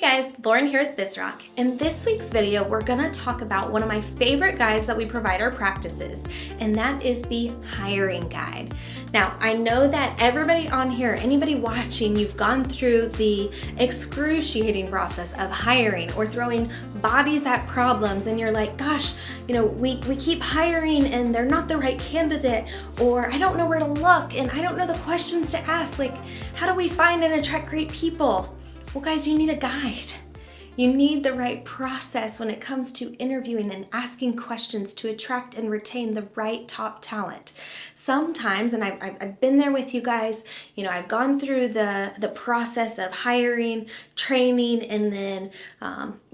guys, Lauren here with Bizrok. In this week's video, we're gonna talk about one of my favorite guides that we provide our practices, and that is the hiring guide. Now, I know that everybody on here, anybody watching, you've gone through the excruciating process of hiring or throwing bodies at problems, and you're like, gosh, we keep hiring and they're not the right candidate, or I don't know where to look and I don't know the questions to ask. Like, how do we find and attract great people? Well, guys, you need a guide. You need the right process when it comes to interviewing and asking questions to attract and retain the right top talent. Sometimes, and I've been there with you guys, I've gone through the process of hiring, training, and then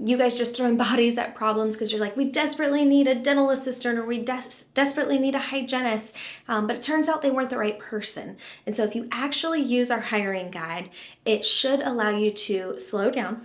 you guys just throwing bodies at problems because you're like, we desperately need a dental assistant or we desperately need a hygienist, but it turns out they weren't the right person. And so if you actually use our hiring guide, it should allow you to slow down,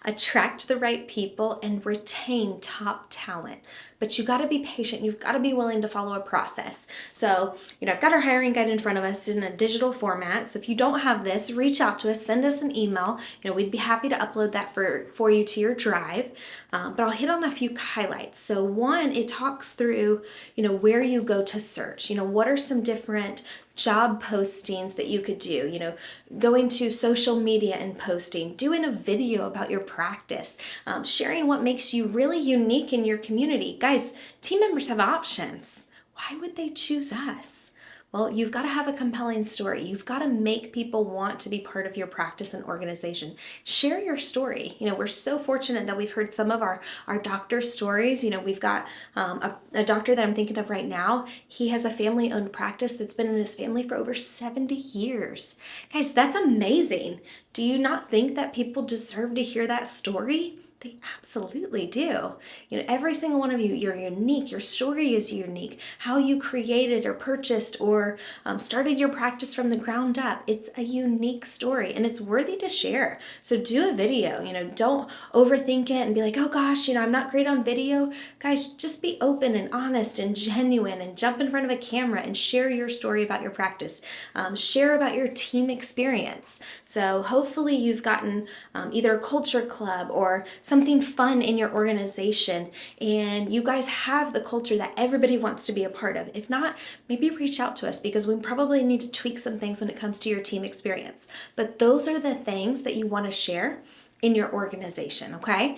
attract the right people, and retain top talent. But you gotta be patient. You've gotta be willing to follow a process. So, I've got our hiring guide in front of us in a digital format. So if you don't have this, reach out to us, send us an email. We'd be happy to upload that for you to your drive. But I'll hit on a few highlights. So one, it talks through, where you go to search. What are some different job postings that you could do, going to social media and posting, doing a video about your practice, sharing what makes you really unique in your community. Guys, team members have options. Why would they choose us? Well, you've got to have a compelling story. You've got to make people want to be part of your practice and organization. Share your story. We're so fortunate that we've heard some of our doctor stories. We've got a doctor that I'm thinking of right now. He has a family-owned practice that's been in his family for over 70 years. Guys, that's amazing. Do you not think that people deserve to hear that story? They absolutely do. Every single one of you, you're unique. Your story is unique. How you created or purchased or started your practice from the ground up. It's a unique story and it's worthy to share. So do a video, don't overthink it and be like, oh gosh, I'm not great on video. Guys, just be open and honest and genuine and jump in front of a camera and share your story about your practice. Share about your team experience. So hopefully you've gotten either a culture club or something fun in your organization, and you guys have the culture that everybody wants to be a part of. If not, maybe reach out to us because we probably need to tweak some things when it comes to your team experience. But those are the things that you want to share in your organization, okay?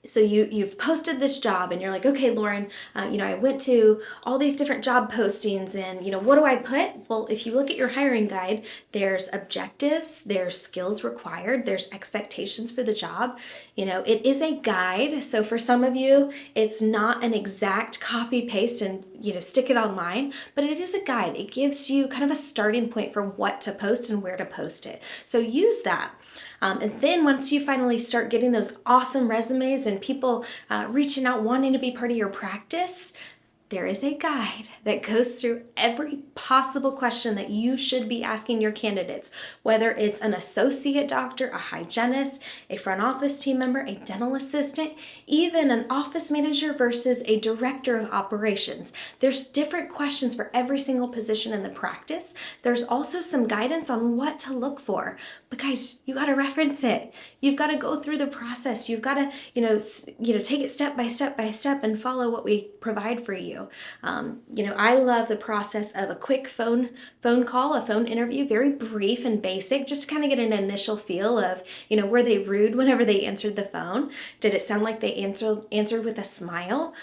So you've posted this job and you're like, okay, Lauren, I went to all these different job postings and, what do I put? Well, if you look at your hiring guide, there's objectives, there's skills required, there's expectations for the job. It is a guide. So for some of you, it's not an exact copy paste and, stick it online, but it is a guide. It gives you kind of a starting point for what to post and where to post it. So use that. And then once you finally start getting those awesome resumes and people reaching out wanting to be part of your practice, there is a guide that goes through every possible question that you should be asking your candidates, whether it's an associate doctor, a hygienist, a front office team member, a dental assistant, even an office manager versus a director of operations. There's different questions for every single position in the practice. There's also some guidance on what to look for. But guys, you got to reference it. You've got to go through the process. You've got to, take it step by step and follow what we provide for you. I love the process of a quick phone call, a phone interview, very brief and basic, just to kind of get an initial feel of, were they rude whenever they answered the phone? Did it sound like they answered with a smile?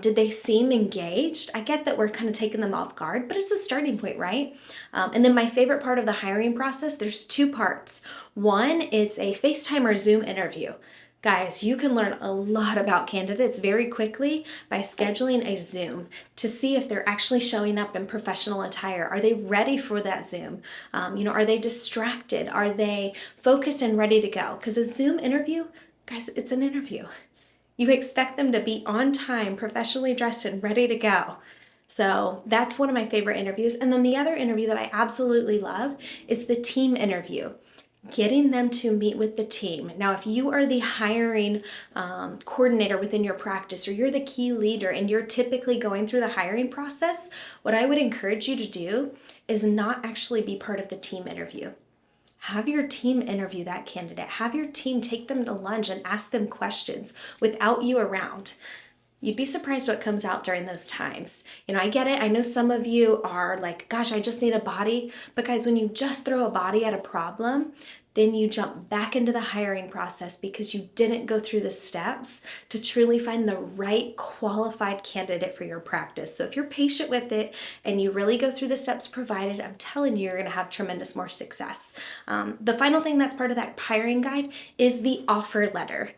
Did they seem engaged? I get that we're kind of taking them off guard, but it's a starting point, right? And then my favorite part of the hiring process, there's two parts. One, it's a FaceTime or Zoom interview. Guys, you can learn a lot about candidates very quickly by scheduling a Zoom to see if they're actually showing up in professional attire. Are they ready for that Zoom? Are they distracted? Are they focused and ready to go? Because a Zoom interview, guys, it's an interview. You expect them to be on time, professionally dressed, and ready to go. So that's one of my favorite interviews. And then the other interview that I absolutely love is the team interview. Getting them to meet with the team. Now, if you are the hiring coordinator within your practice, or you're the key leader and you're typically going through the hiring process, what I would encourage you to do is not actually be part of the team interview. have your team interview that candidate. Have your team take them to lunch and ask them questions without you around. You'd be surprised what comes out during those times. I get it. I know some of you are like, gosh, I just need a body. But guys, when you just throw a body at a problem, then you jump back into the hiring process because you didn't go through the steps to truly find the right qualified candidate for your practice. So if you're patient with it and you really go through the steps provided, I'm telling you, you're gonna have tremendous more success. The final thing that's part of that hiring guide is the offer letter.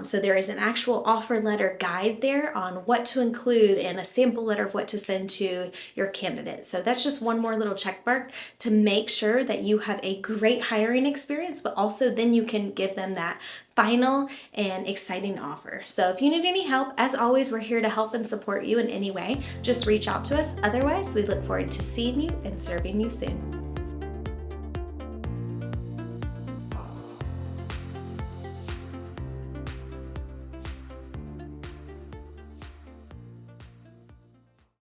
So there is an actual offer letter guide there on what to include and a sample letter of what to send to your candidate. So that's just one more little check mark to make sure that you have a great hiring experience, but also then you can give them that final and exciting offer. So if you need any help, as always, we're here to help and support you in any way. Just reach out to us. Otherwise, we look forward to seeing you and serving you soon.